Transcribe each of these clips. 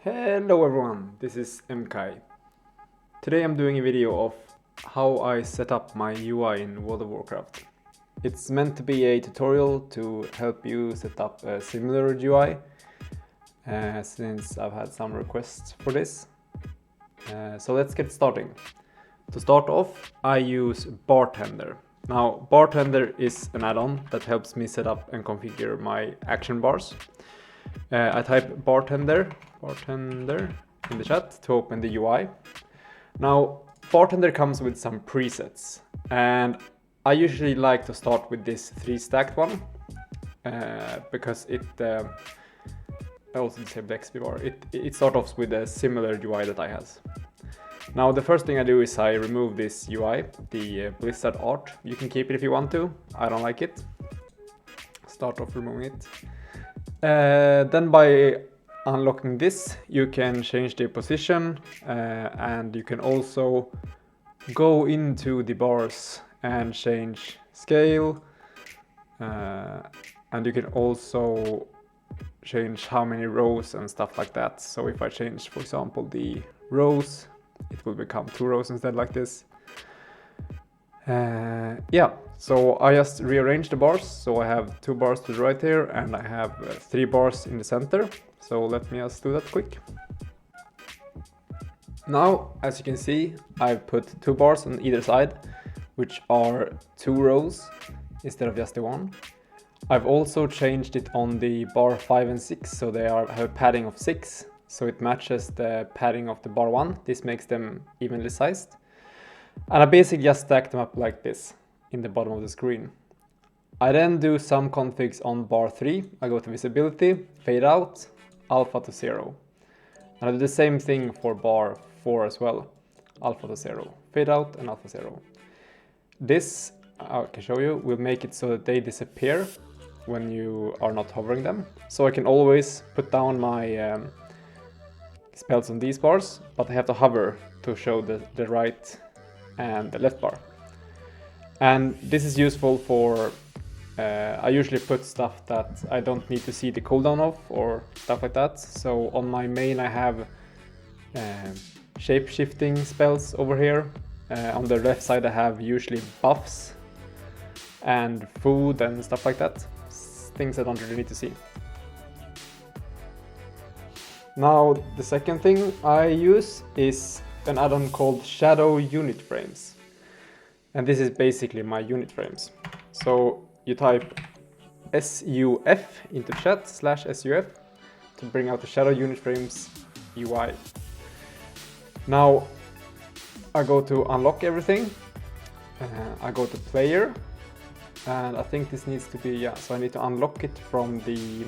Hello everyone, this is Emkai. Today I'm doing a video of how I set up my UI in World of Warcraft. It's meant to be a tutorial to help you set up a similar UI, since I've had some requests for this. So let's get started. To start off, I use Bartender. Now, Bartender is an add-on that helps me set up and configure my action bars. I type bartender in the chat to open the UI. Now, Bartender comes with some presets, and I usually like to start with this 3-stacked one because it also disabled the XP bar. It starts off with a similar UI that I has. Now, the first thing I do is I remove this UI, the Blizzard art. You can keep it if you want to. I don't like it. Start off removing it. Then by unlocking this, you can change the position, and you can also go into the bars and change scale, and you can also change how many rows and stuff like that. So if I change, for example, the rows, it will become 2 rows instead, like this. Yeah, so I just rearrange the bars, so I have 2 bars to the right here and I have 3 bars in the center. So let me just do that quick. Now, as you can see, I've put 2 bars on either side, which are 2 rows instead of just the 1. I've also changed it on the bar 5 and 6, so they have a padding of 6, so it matches the padding of the bar 1. This makes them evenly sized. And I basically just stack them up like this in the bottom of the screen. I then do some configs on bar 3. I go to visibility, fade out, alpha to 0. And I do the same thing for bar 4 as well. Alpha to 0, fade out and alpha 0. This, I can show you, will make it so that they disappear when you are not hovering them. So I can always put down my spells on these bars, but I have to hover to show the right and the left bar. And this is useful for, I usually put stuff that I don't need to see the cooldown of or stuff like that. So on my main I have shape-shifting spells over here. On the left side I have usually buffs and food and stuff like that. Things I don't really need to see. Now the second thing I use is an add-on called Shadow Unit Frames. And this is basically my unit frames. So you type SUF into chat /SUF to bring out the Shadow Unit Frames UI. Now I go to unlock everything. I go to player, and I think this needs to be, yeah, so I need to unlock it from the,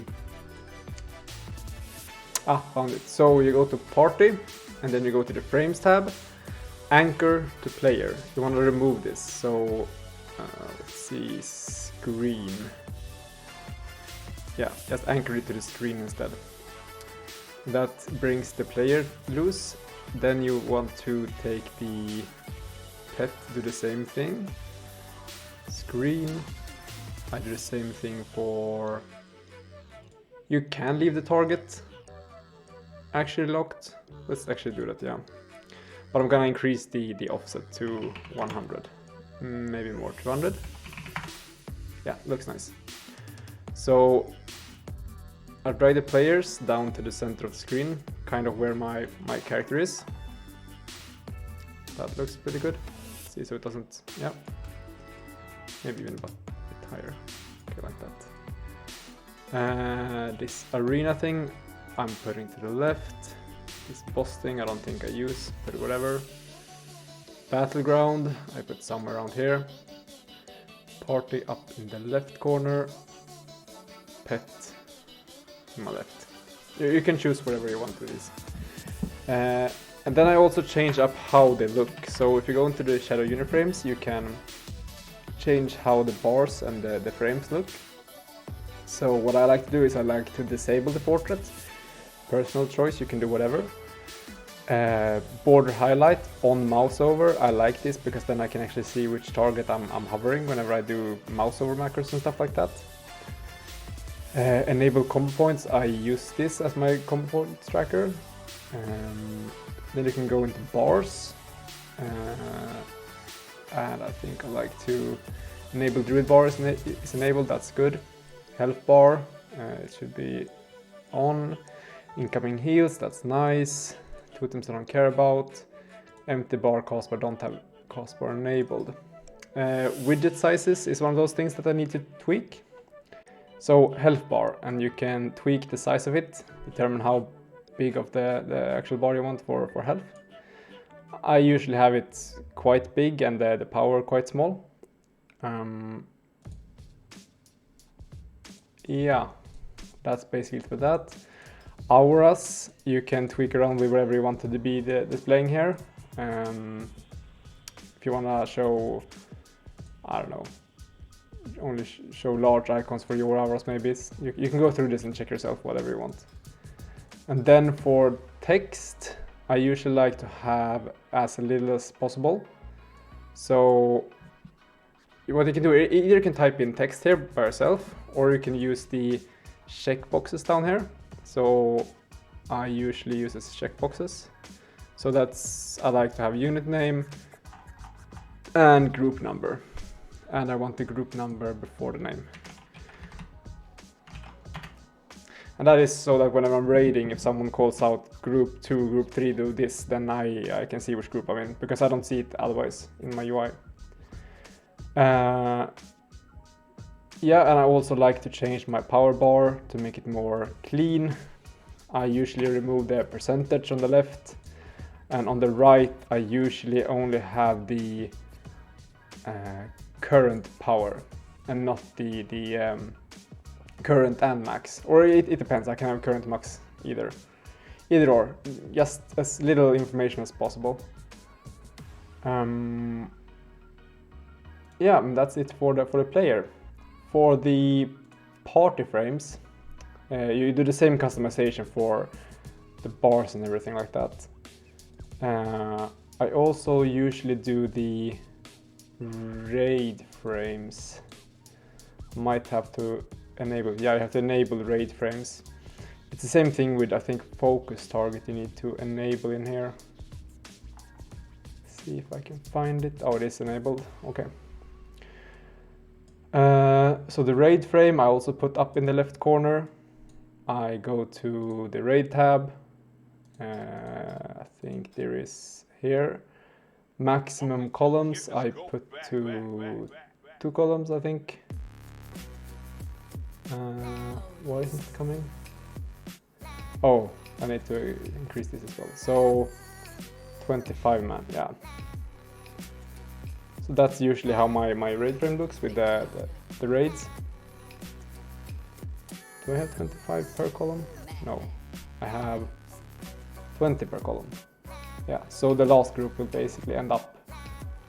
found it. So you go to party, and then you go to the frames tab, anchor to player. You want to remove this, so let's see, screen. Yeah, just anchor it to the screen instead. That brings the player loose. Then you want to take the pet, do the same thing. Screen, I do the same thing for, you can leave the target actually locked. Let's actually do that, yeah. But I'm gonna increase the offset to 100, maybe more, 200. Yeah, looks nice. So I'll drag the players down to the center of the screen, kind of where my character is. That looks pretty good. See, so it doesn't, yeah. Maybe even a bit higher, okay, like that. This arena thing, I'm putting to the left. This boss thing I don't think I use, but whatever. Battleground, I put somewhere around here. Party up in the left corner. Pet in my left. You can choose whatever you want with these. And then I also change up how they look. So if you go into the Shadow Unit Frames, you can change how the bars and the frames look. So what I like to do is I like to disable the portrait. Personal choice, you can do whatever. Border highlight on mouse over, I like this because then I can actually see which target I'm hovering whenever I do mouse over macros and stuff like that. Enable combo points, I use this as my combo points tracker. Then you can go into bars, and I think I like to enable druid bar is enabled, that's good. Health bar, it should be on. Incoming heals, that's nice. Totems I don't care about. Empty bar, cost bar, don't have cost bar enabled. Widget sizes is one of those things that I need to tweak. So health bar, and you can tweak the size of it, determine how big of the actual bar you want for health. I usually have it quite big and the power quite small. Yeah, that's basically for that. Auras, you can tweak around with whatever you want to be displaying here. If you want to show, I don't know, only show large icons for your auras, maybe you can go through this and check yourself whatever you want. And then for text, I usually like to have as little as possible. So what you can do, either you can type in text here by yourself, or you can use the checkboxes down here. So I usually use as checkboxes. So I like to have unit name and group number. And I want the group number before the name. And that is so that when I'm raiding, if someone calls out group 2, group 3 do this, then I can see which group I'm in, because I don't see it otherwise in my UI. Yeah, and I also like to change my power bar to make it more clean. I usually remove the percentage on the left, and on the right I usually only have the current power and not the current and max, or it depends. I can have current max either or, just as little information as possible. Yeah, and that's it for the player. For the party frames, you do the same customization for the bars and everything like that. I also usually do the raid frames. Might have to enable, yeah, you have to enable raid frames. It's the same thing with, I think, focus target you need to enable in here. See if I can find it. Oh, it is enabled, okay. So the raid frame I also put up in the left corner. I go to the raid tab. I think there is here. Maximum columns, I put to 2 columns, I think. Why isn't it coming? Oh, I need to increase this as well. So 25 man, yeah. So that's usually how my raid frame looks with the raids. Do I have 25 per column? No, I have 20 per column. Yeah, so the last group will basically end up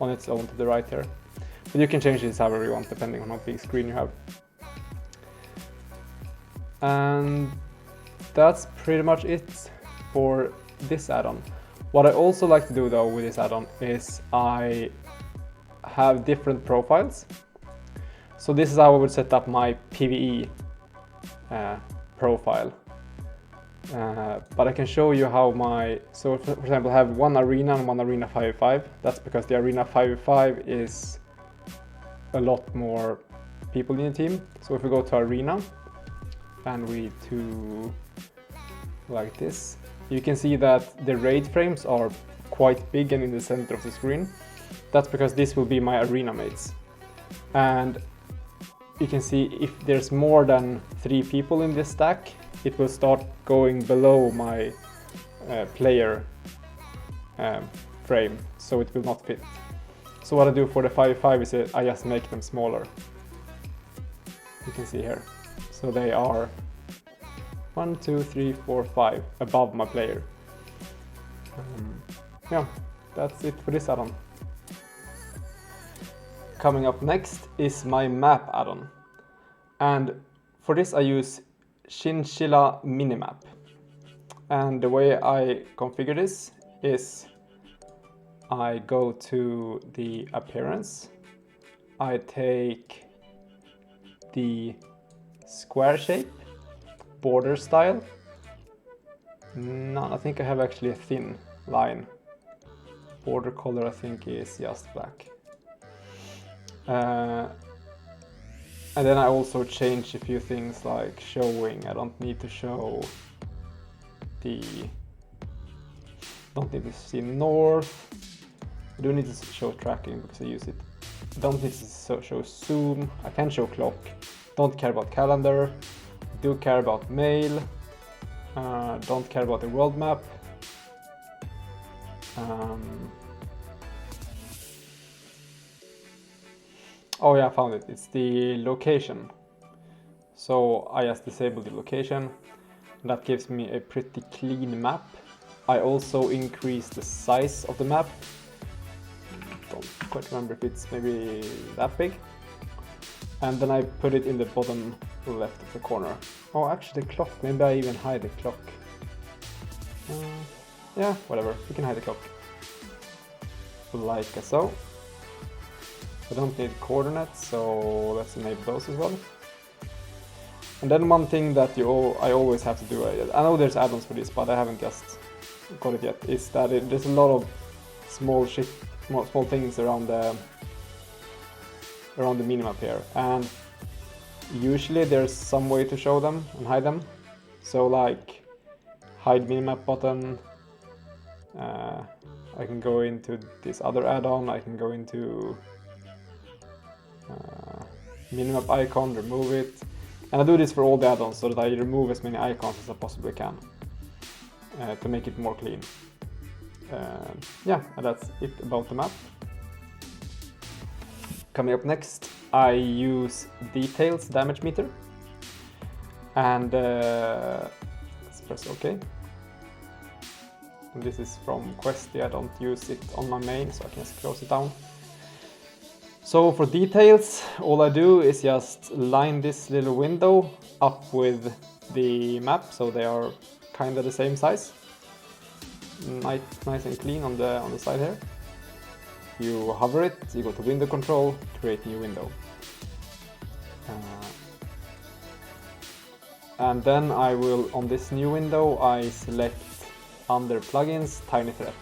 on its own to the right here. But you can change this however you want, depending on how big screen you have. And that's pretty much it for this add-on. What I also like to do though with this add-on is I have different profiles. So this is how I would set up my PvE profile. But I can show you how so for example I have one arena and one arena 5v5. That's because the arena 5v5 is a lot more people in the team. So if we go to arena and we do like this, you can see that the raid frames are quite big and in the center of the screen. That's because this will be my arena mates. And you can see if there's more than 3 people in this stack, it will start going below my player frame, so it will not fit. So what I do for the 5v5 is I just make them smaller. You can see here. So they are 1, 2, 3, 4, 5 above my player. Yeah, that's it for this add-on. Coming up next is my map add-on. And for this I use Chinchilla Minimap. And the way I configure this is I go to the appearance, I take the square shape, border style, None. I think I have actually a thin line. Border color I think is just black. And then I also changed a few things like showing. I don't need to show the... Don't need to see north. I do need to show tracking because I use it. I don't need to show zoom. I can show clock. Don't care about calendar. Do care about mail. Don't care about the world map. Oh yeah, I found it. It's the location. So I just disable the location. That gives me a pretty clean map. I also increase the size of the map. Don't quite remember if it's maybe that big. And then I put it in the bottom left of the corner. Oh, actually the clock. Maybe I even hide the clock. Yeah, whatever. We can hide the clock. Like so. I don't need coordinates, so let's enable those as well. And then one thing that I always have to do, I know there's add-ons for this, but I haven't just got it yet, is that there's a lot of small things around the minimap here, and usually there's some way to show them and hide them. So like hide minimap button, I can go into this other add-on, I can go into minimap icon, remove it, and I do this for all the add-ons so that I remove as many icons as I possibly can to make it more clean. Yeah, and that's it about the map. Coming up next, I use details damage meter, and let's press OK. And this is from Questie. I don't use it on my main, so I can just close it down. So for details, all I do is just line this little window up with the map, so they are kind of the same size. Nice and clean on the side here. You hover it, you go to window control, create new window. And then I will, on this new window, I select under plugins, tiny threat.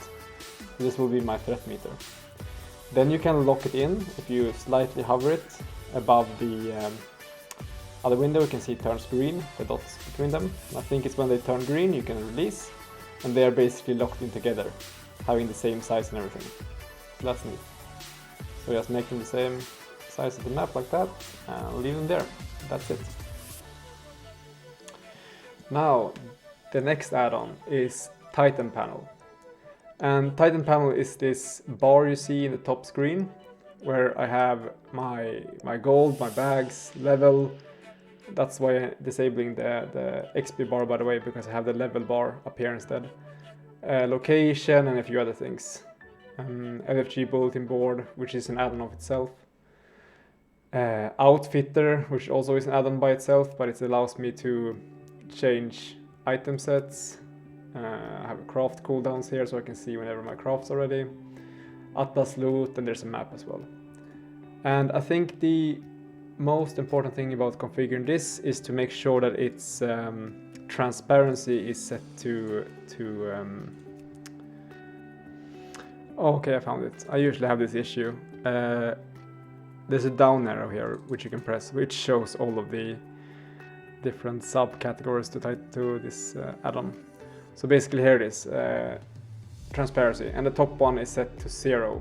This will be my threat meter. Then you can lock it in. If you slightly hover it above the other window, you can see it turns green, the dots between them. I think it's when they turn green you can release, and they are basically locked in together, having the same size and everything. So that's neat. So just make them the same size of the map like that, and leave them there. That's it. Now, the next add-on is Titan Panel. And Titan Panel is this bar you see in the top screen, where I have my gold, my bags, level. That's why I'm disabling the XP bar, by the way, because I have the level bar up here instead. Location and a few other things. LFG bulletin board, which is an add-on of itself. Outfitter, which also is an add-on by itself, but it allows me to change item sets. I have a craft cooldowns here, so I can see whenever my crafts are ready. Atlas loot, and there's a map as well. And I think the most important thing about configuring this is to make sure that its transparency is set to okay, I found it. I usually have this issue. There's a down arrow here which you can press, which shows all of the different subcategories to this add-on. So basically here it is, transparency, and the top one is set to 0.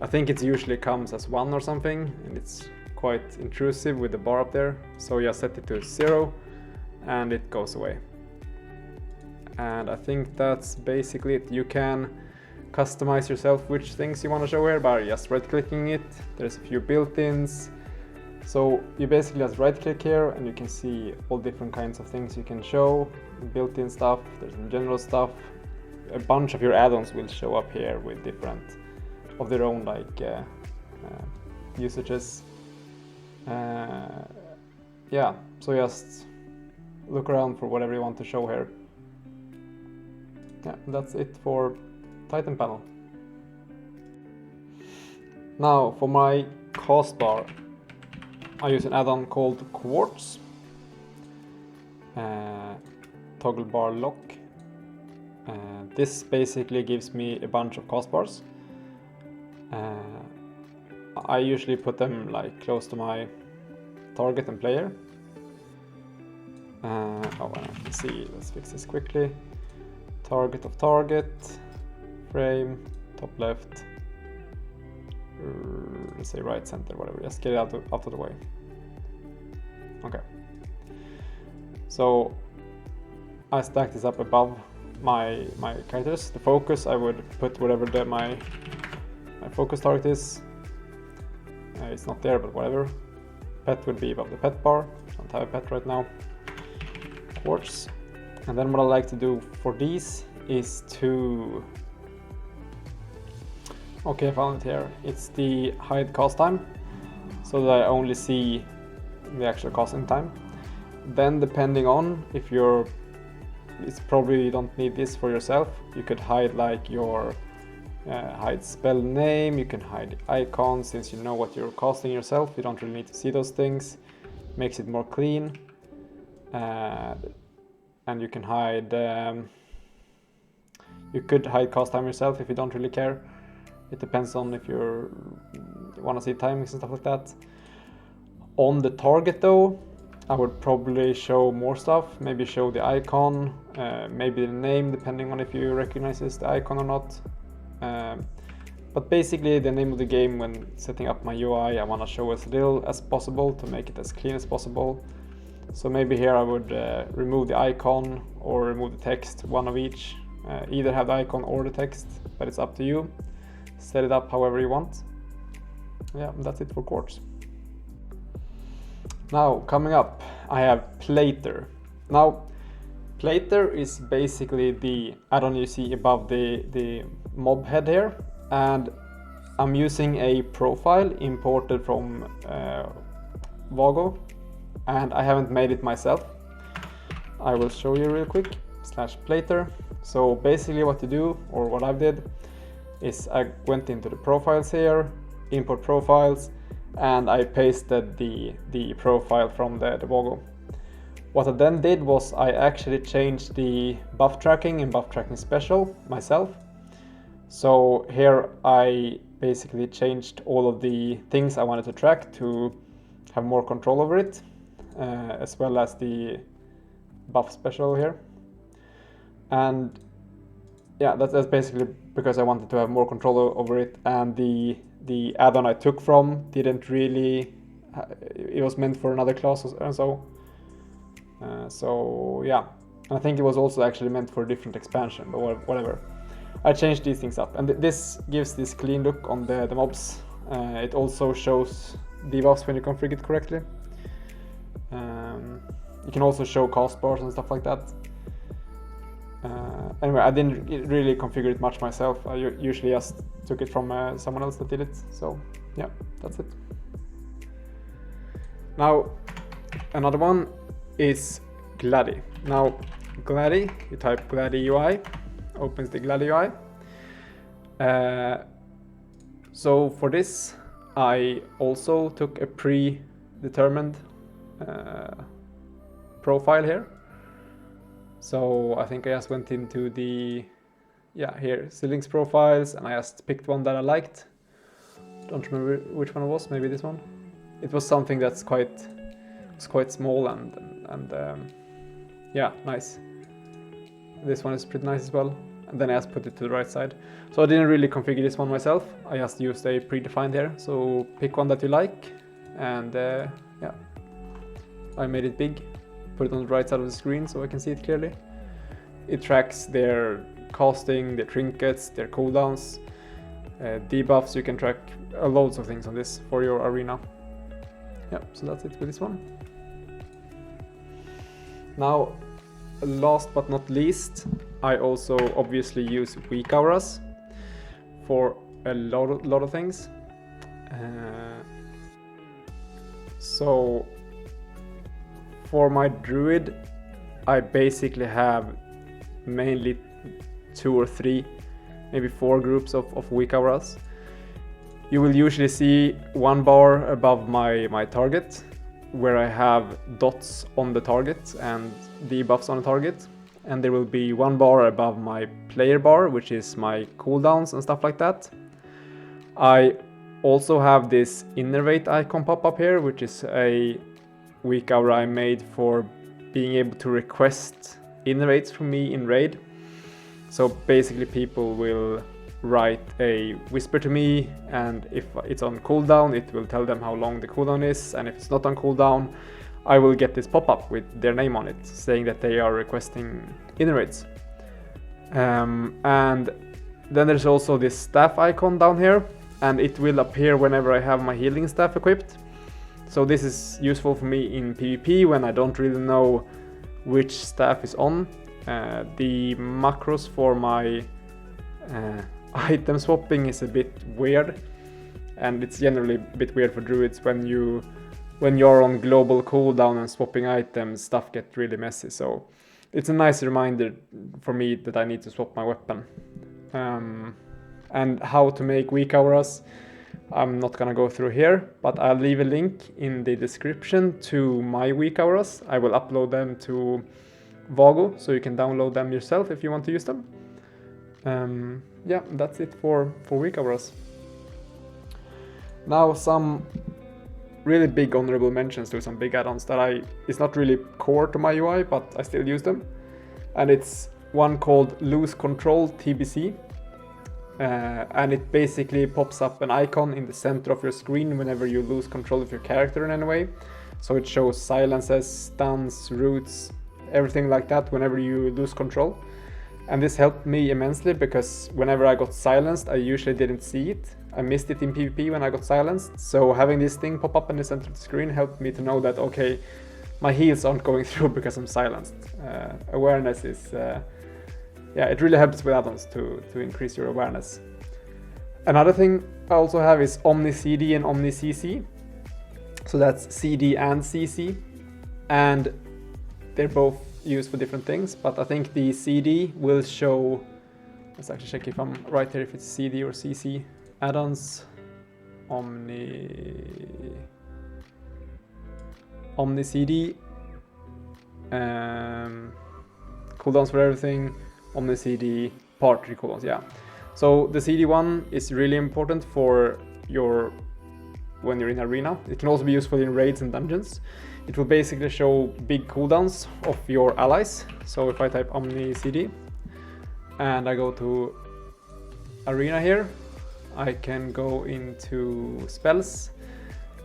I think it usually comes as 1 or something, and it's quite intrusive with the bar up there. So you set it to 0 and it goes away. And I think that's basically it. You can customize yourself which things you want to show here by just right clicking it. There's a few built-ins. So you basically just right click here and you can see all different kinds of things you can show. Built-in stuff, there's some general stuff. A bunch of your add-ons will show up here with different of their own like usages. Yeah, so just look around for whatever you want to show here. Yeah, that's it for Titan Panel. Now for my cost bar, I use an add-on called Quartz. Toggle bar lock. This basically gives me a bunch of cost bars. I usually put them like close to my target and player. Let's see, let's fix this quickly. Target of target, frame, top left, let's say right center, whatever, just get it out of the way. Okay. So I stack this up above my characters. The focus, I would put whatever my focus target is. It's not there, but whatever. Pet would be above the pet bar. I don't have a pet right now. Quartz. And then what I like to do for these is to... Okay, I found it here. It's the hide cast time, so that I only see the actual casting time. Then depending on if you're... It's probably you don't need this for yourself. You could hide like your hide spell name, you can hide the icon, since you know what you're casting yourself. You don't really need to see those things. Makes it more clean. And you can hide... you could hide cast time yourself if you don't really care. It depends on if you want to see timings and stuff like that. On the target though, I would probably show more stuff. Maybe show the icon, maybe the name, depending on if you recognize the icon or not. But basically the name of the game when setting up my UI, I want to show as little as possible to make it as clean as possible. So maybe here I would remove the icon or remove the text, one of each. Either have the icon or the text, but it's up to you. Set it up however you want. Yeah, that's it for Quartz. Now, coming up, I have Plater. Now, Plater is basically the add-on you see above the mob head here, and I'm using a profile imported from Wago, and I haven't made it myself. I will show you real quick. /Plater. So basically what you do, or what I did, is I went into the profiles here, import profiles, and I pasted the profile from the Wago. What I then did was I actually changed the buff tracking and buff tracking special myself. So here I basically changed all of the things I wanted to track to have more control over it, as well as the buff special here. And yeah, that's basically because I wanted to have more control over it, and the add-on I took from didn't really, it was meant for another class and so. So yeah, and I think it was also actually meant for a different expansion, but whatever. I changed these things up, and this gives this clean look on the mobs. It also shows debuffs when you configure it correctly. You can also show cost bars and stuff like that. Anyway, I didn't really configure it much myself. I usually just took it from someone else that did it. So yeah, that's it. Now, another one is Gladdy. Now, Gladdy, you type Gladdy UI, opens the Gladdy UI. So for this, I also took a predetermined profile here. So I think I just went into the, here, Ceilings profiles, and I just picked one that I liked. Don't remember which one it was, maybe this one. It was something that's quite small and yeah, nice. This one is pretty nice as well. And then I just put it to the right side. So I didn't really configure this one myself. I just used a predefined here. So pick one that you like, and yeah, I made it big. Put it on the right side of the screen so I can see it clearly. It tracks their casting, their trinkets, their cooldowns, debuffs. You can track loads of things on this for your arena. Yeah, so that's it with this one. Now, last but not least, I also obviously use WeakAuras for a lot of things. So for my druid, I basically have mainly 2 or 3, maybe 4 groups of WeakAuras. You will usually see one bar above my target, where I have dots on the target and debuffs on the target. and there will be one bar above my player bar, which is my cooldowns and stuff like that. I also have this innervate icon pop up here, which is a WeakAura I made for being able to request innervates from me in raid. So basically people will write a whisper to me, and if it's on cooldown it will tell them how long the cooldown is, and if it's not on cooldown I will get this pop-up with their name on it saying that they are requesting innervates. And then there's also this staff icon down here, and it will appear whenever I have my healing staff equipped. So this is useful for me in PvP when I don't really know which staff is on. The macros for my item swapping is a bit weird, and it's generally a bit weird for druids when you're on global cooldown and swapping items, stuff gets really messy. So it's a nice reminder for me that I need to swap my weapon. And how to make WeakAuras, I'm not gonna go through here, but I'll leave a link in the description to my WeakAuras. I will upload them to Wago, so you can download them yourself if you want to use them. Yeah, that's it for WeakAuras. Now some really big honorable mentions to some big add-ons that it's not really core to my UI, but I still use them. And it's one called LoseControl TBC. And it basically pops up an icon in the center of your screen whenever you lose control of your character in any way. So it shows silences, stuns, roots, everything like that whenever you lose control. And this helped me immensely because whenever I got silenced, I usually didn't see it. I missed it in PvP when I got silenced. So having this thing pop up in the center of the screen helped me to know that, okay, my heals aren't going through because I'm silenced. Awareness is, yeah, it really helps with add-ons to increase your awareness. Another thing I also have is OmniCD and OmniCC. So that's CD and CC. And they're both used for different things, but I think the CD will show, let's actually check if I'm right here, if it's CD or CC. Addons, OmniCD, cooldowns for everything, OmniCD, party cooldowns, yeah. So the CD one is really important for when you're in arena. It can also be useful in raids and dungeons. It will basically show big cooldowns of your allies. So if I type OmniCD and I go to arena here, I can go into spells,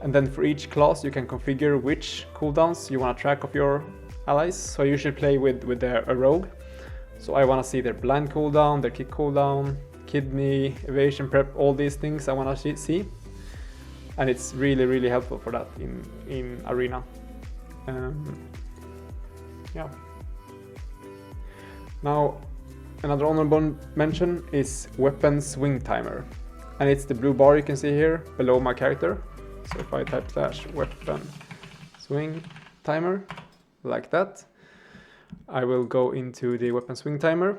and then for each class you can configure which cooldowns you want to track of your allies. So I usually play with a rogue, so I want to see their blind cooldown, their kick cooldown, kidney, evasion prep, all these things I want to see, and it's really helpful for that in arena. Yeah. Now another honorable mention is WeaponWwingTimer, and it's the blue bar you can see here below my character. So if I type /WeaponWwingTimer like that, I will go into the WeaponWwingTimer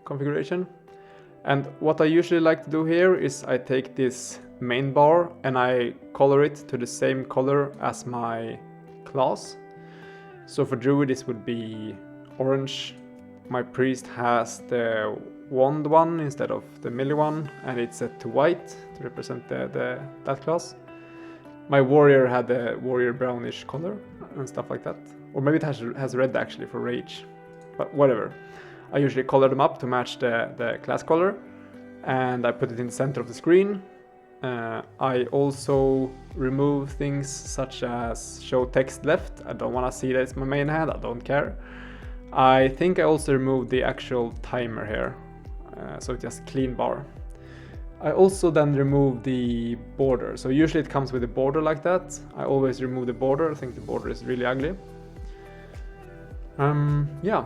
configuration. And what I usually like to do here is I take this main bar and I color it to the same color as my class. So for druid this would be orange. My priest has the wand one instead of the melee one, and it's set to white to represent that class. My warrior had the warrior brownish color and stuff like that. Or maybe it has red actually for rage, but whatever. I usually color them up to match the class color, and I put it in the center of the screen. I also remove things such as show text left. I don't want to see that it's my main hand, I don't care. I think I also removed the actual timer here, so it's just clean bar. I also then remove the border. So usually it comes with a border like that. I always remove the border. I think the border is really ugly. Yeah,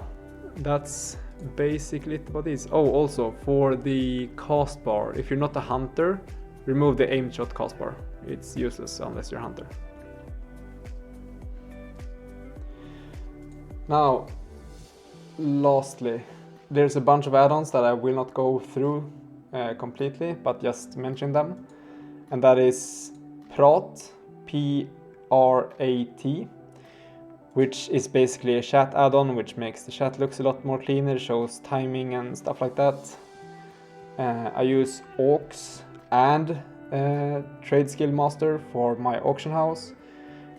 that's basically it about this. Oh, also for the cast bar, if you're not a hunter, remove the aim shot cast bar. It's useless unless you're a hunter. Now, lastly, there's a bunch of add-ons that I will not go through completely, but just mention them. And that is Prat, P-R-A-T. which is basically a chat add-on, which makes the chat looks a lot more cleaner, shows timing and stuff like that. I use Aux and Trade Skill Master for my auction house.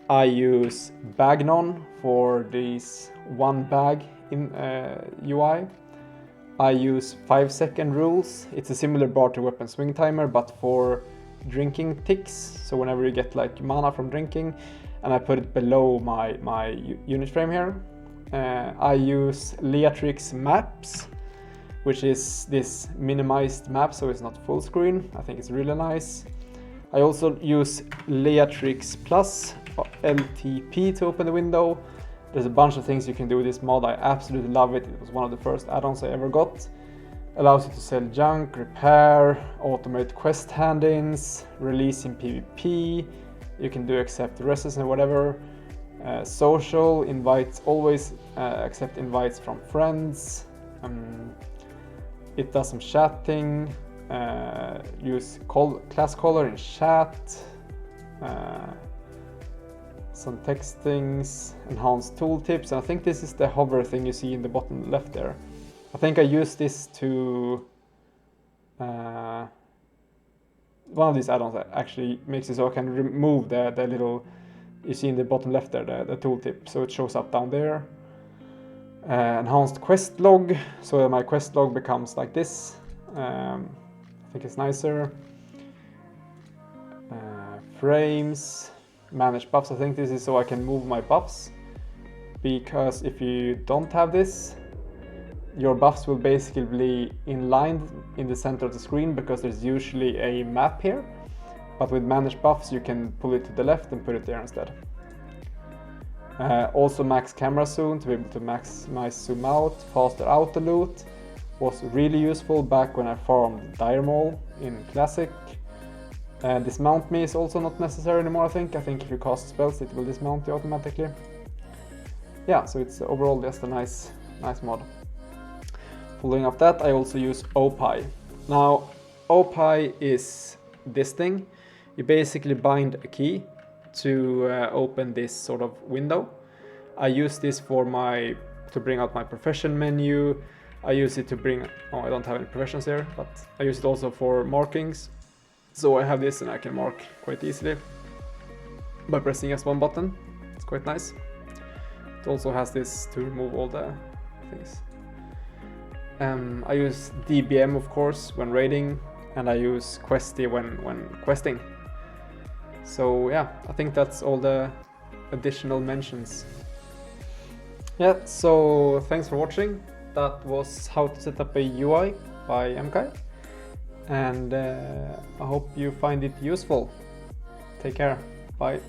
I use Bagnon for this one bag in UI. I use 5-second rules. It's a similar bar to WeaponWwingTimer, but for drinking ticks. So whenever you get like mana from drinking, and I put it below my unit frame here. I use Leatrix Maps, which is this minimized map, so it's not full screen. I think it's really nice. I also use Leatrix Plus, LTP, to open the window. There's a bunch of things you can do with this mod. I absolutely love it. It was one of the first add-ons I ever got. Allows you to sell junk, repair, automate quest hand-ins, release in PvP. You can do accept reses and whatever. Social, invites, always accept invites from friends. It does some chatting. Use class caller in chat. Some textings, enhanced tooltips, and I think this is the hover thing you see in the bottom left there. I think I use this to one of these add-ons that actually makes it so I can remove the little you see in the bottom left there, the tooltip, so it shows up down there. Enhanced quest log, so that my quest log becomes like this. I think it's nicer. Frames. Manage buffs. I think this is so I can move my buffs, because if you don't have this, your buffs will basically be inlined in the center of the screen, because there's usually a map here, but with manage buffs you can pull it to the left and put it there instead. Also max camera zoom to be able to maximize zoom out. Faster auto loot was really useful back when I farmed Dire Maul in Classic. Dismount me is also not necessary anymore, I think. If you cast spells, it will dismount you automatically. Yeah, so it's overall just a nice mod. Following up that, I also use OPie. Now, OPie is this thing. You basically bind a key to open this sort of window. I use this to bring out my profession menu. I use it to bring, I don't have any professions here, but I use it also for markings. So I have this and I can mark quite easily by pressing S1 button. It's quite nice. It also has this to remove all the things. I use DBM of course when raiding, and I use Questie when questing. So yeah, I think that's all the additional mentions. Yeah, so thanks for watching. That was how to set up a UI by Emkai. And I hope you find it useful. Take care. Bye.